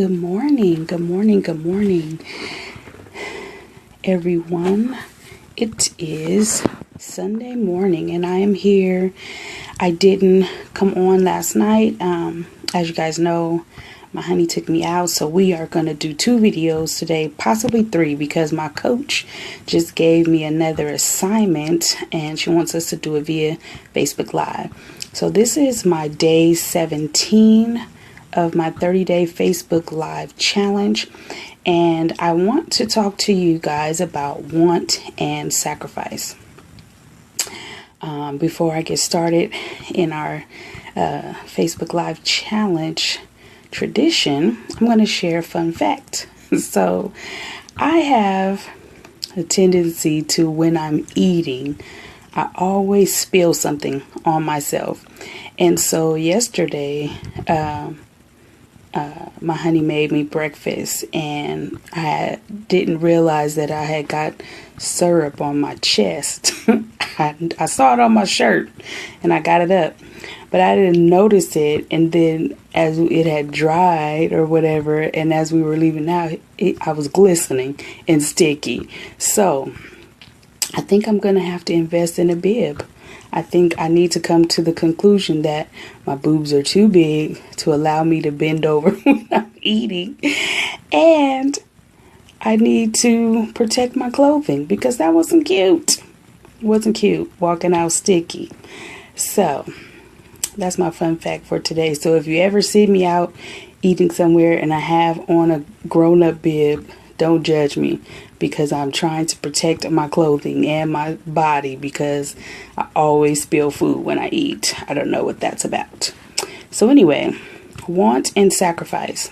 Good morning, good morning, good morning, everyone. It is Sunday morning and I am here. I didn't come on last night. As you guys know, my honey took me out, so we are going to do 2 videos today, possibly 3, because my coach just gave me another assignment and she wants us to do it via Facebook Live. So this is my day 17 of my 30-day Facebook Live challenge, and I want to talk to you guys about want and sacrifice. Before I get started in our Facebook Live challenge tradition, I'm going to share a fun fact. So I have a tendency to, when I'm eating, I always spill something on myself. And so yesterday, my honey made me breakfast and I didn't realize that I had got syrup on my chest. I saw it on my shirt and I got it up, but I didn't notice it. And then as it had dried or whatever, and as we were leaving out, I was glistening and sticky. So I think I'm going to have to invest in a bib. I think I need to come to the conclusion that my boobs are too big to allow me to bend over when I'm eating. And I need to protect my clothing because that wasn't cute. It wasn't cute walking out sticky. So that's my fun fact for today. So if you ever see me out eating somewhere and I have on a grown-up bib, don't judge me, because I'm trying to protect my clothing and my body, because I always spill food when I eat. I don't know what that's about. So anyway, want and sacrifice.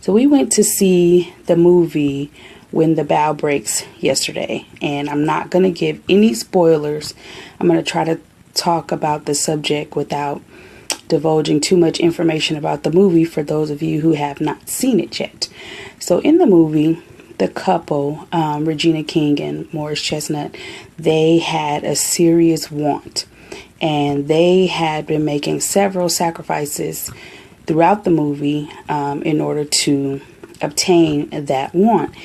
So we went to see the movie When the Bough Breaks yesterday, and I'm not going to give any spoilers. I'm going to try to talk about the subject without divulging too much information about the movie for those of you who have not seen it yet. So in the movie, the couple, Regina King and Morris Chestnut, they had a serious want, and they had been making several sacrifices throughout the movie in order to obtain that want.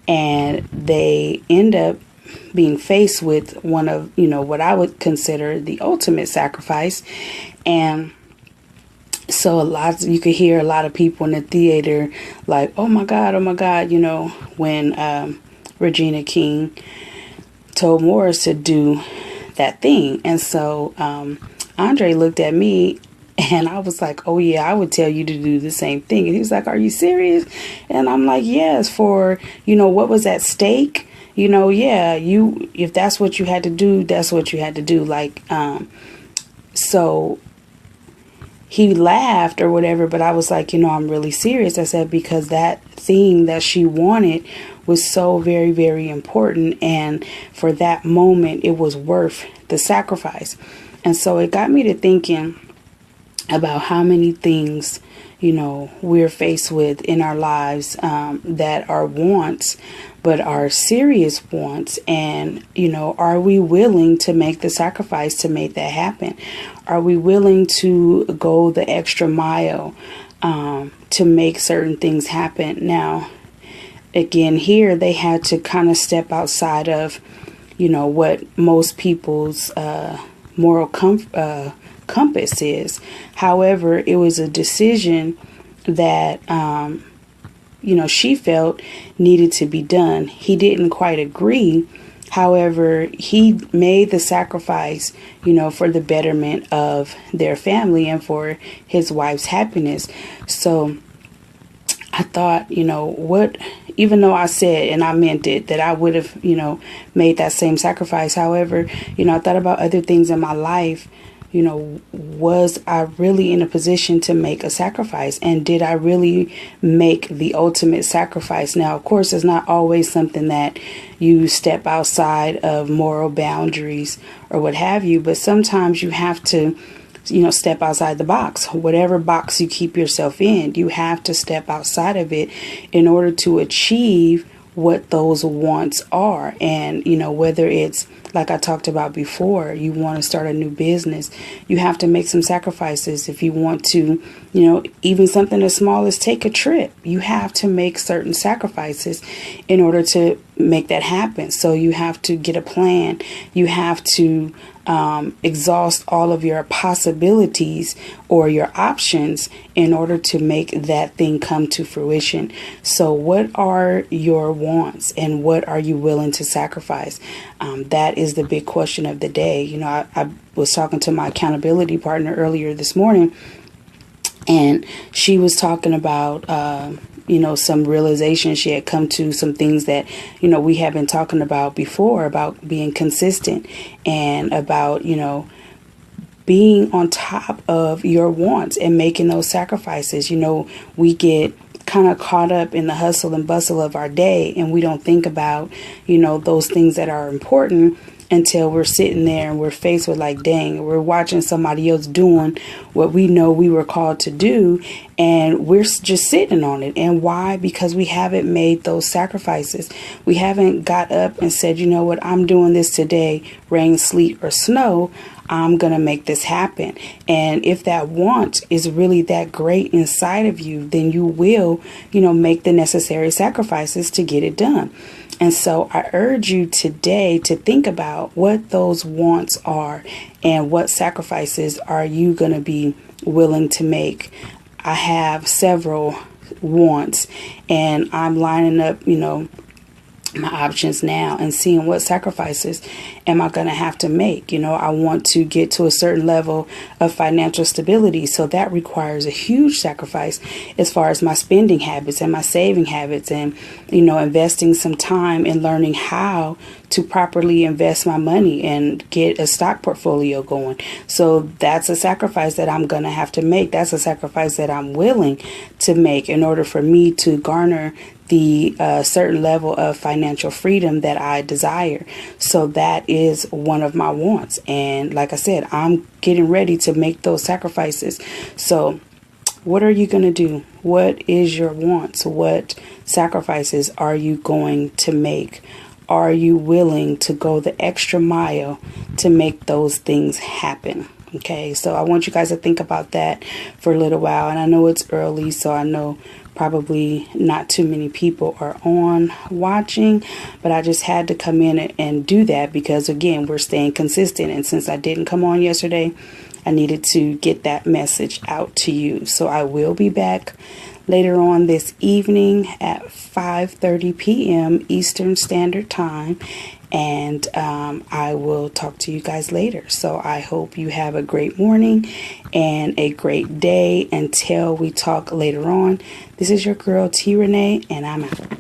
And they end up being faced with one of, what I would consider the ultimate sacrifice. And so you could hear a lot of people in the theater like, oh my God, when Regina King told Morris to do that thing. And so Andre looked at me and I was like, oh yeah, I would tell you to do the same thing. And he was like, are you serious? And I'm like, yes, for, what was at stake? If that's what you had to do, that's what you had to do. So he laughed or whatever, but I was like, I'm really serious. I said, because that thing that she wanted was so very, very important. And for that moment, it was worth the sacrifice. And so it got me to thinking about how many things, we're faced with in our lives that are wants, but are serious wants. And, are we willing to make the sacrifice to make that happen? Are we willing to go the extra mile to make certain things happen? Now, again, here they had to kind of step outside of, what most people's moral compass is. However, it was a decision that she felt needed to be done. He didn't quite agree. However, he made the sacrifice, for the betterment of their family and for his wife's happiness. So I thought, even though I said, and I meant it, that I would have, made that same sacrifice. However, I thought about other things in my life. Was I really in a position to make a sacrifice? And did I really make the ultimate sacrifice? Now, of course, it's not always something that you step outside of moral boundaries or what have you, but sometimes you have to, step outside the box. Whatever box you keep yourself in, you have to step outside of it in order to achieve what those wants are. And, whether it's like I talked about before, you want to start a new business, you have to make some sacrifices. If you want to, even something as small as take a trip, you have to make certain sacrifices in order to make that happen. So you have to get a plan. You have to exhaust all of your possibilities or your options in order to make that thing come to fruition. So what are your wants and what are you willing to sacrifice? That is the big question of the day. I was talking to my accountability partner earlier this morning, and she was talking about some realization she had come to, some things that, we have been talking about before, about being consistent and about, being on top of your wants and making those sacrifices. We get kind of caught up in the hustle and bustle of our day, and we don't think about, those things that are important until we're sitting there and we're faced with like, dang, we're watching somebody else doing what we know we were called to do, and we're just sitting on it. And why? Because we haven't made those sacrifices. We haven't got up and said, you know what, I'm doing this today, rain, sleet, or snow. I'm going to make this happen. And if that want is really that great inside of you, then you will, make the necessary sacrifices to get it done. And so I urge you today to think about what those wants are and what sacrifices are you going to be willing to make. I have several wants, and I'm lining up, my options now and seeing what sacrifices am I going to have to make. I want to get to a certain level of financial stability. So that requires a huge sacrifice as far as my spending habits and my saving habits, and, investing some time in learning how to properly invest my money and get a stock portfolio going. So that's a sacrifice that I'm going to have to make. That's a sacrifice that I'm willing to make in order for me to garner the certain level of financial freedom that I desire. So that is one of my wants. And like I said, I'm getting ready to make those sacrifices. So what are you going to do? What is your wants? What sacrifices are you going to make? Are you willing to go the extra mile to make those things happen? Okay, so I want you guys to think about that for a little while. And I know it's early, so I know probably not too many people are on watching, but I just had to come in and do that because, again, we're staying consistent. And since I didn't come on yesterday, I needed to get that message out to you. So I will be back later on this evening at 5:30 p.m. Eastern Standard Time. And I will talk to you guys later. So I hope you have a great morning and a great day until we talk later on. This is your girl T Renee, and I'm out.